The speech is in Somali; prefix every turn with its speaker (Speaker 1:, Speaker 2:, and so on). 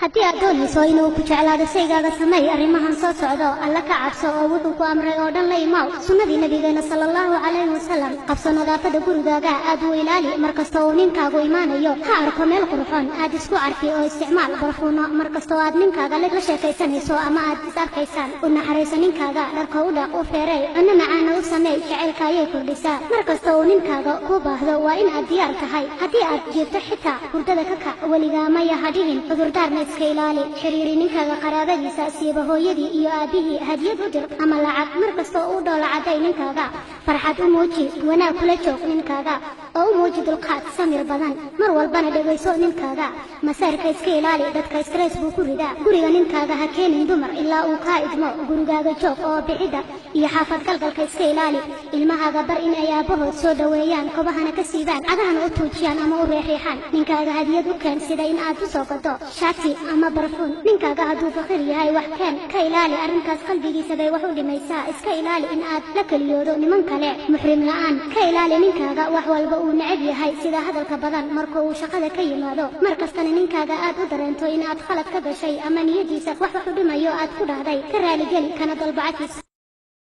Speaker 1: haddii aad doonayso inuu ku jeclaado shaygaaga sameey arrimahan soo socdo alla ka cabso oo wuxuu ku amray oo dhan la imaaw sunnadii nabigeena sallallahu calayhi wasallam qabso nadaafada gurigaaga aad u ilaali markasta oo ninkaagu imaanayo ha arko meel qurxoon aad isku arki oo isticmaal barfuuno markasta oo aad ninkaaga la sheekaysanayso ama aad is arkaysaan u naxariiso ninkaaga dharka u dhaq u feeray cunno macaan u sameey jacaylka ayay kordhisaa markasta oo ninkaaga ku baahdo waa in aad diyaar tahay haddii aad jirto xitaa hurdada ka kac weligaa ma yahadhihin cudurdaarna iska ilaali xiriiri ninkaaga qaraabadiisa siiba hooyadii iyo aabihii hadiyad u dir ama lacag markasta oo u dhoola caday ninkaaga farxad u muuji wanaag kula joog ninkaaga oo u muuji dulqaad samir badan mar walbana dhegayso ninkaaga masaarka iska ilaali dadka stress buu ku ridaa guriga ninkaaga ha keenin dumar ilaa uu kaa idmo gurigaaga joog oo bixida iyo xaafad galgalka iska ilaali ilmahaaga bar in ay aabahood soo dhaweeyaan kobahana ka siibaan cadahana u tuujiyaan ama u reexeexaan ninkaaga hadiyad u keen sida in aad u soo gado shaati ama barfuun ninkaaga hadduu fakir yahay wax keen ka ilaali arrinkaas qalbigiisa bay wax u dhimaysaa iska ilaali in aad la keliyoodo niman kale muxrim la'aan ka ilaali ninkaaga wax walba uu necab yahay sida hadalka badan marka uu shaqada ka yimaado markastana ninkaaga aad u dareento in aad khalad ka gashay ama niyadiisa wax u dhimayo aad ku dhahday ka raaligeli kana dalbacadkiisa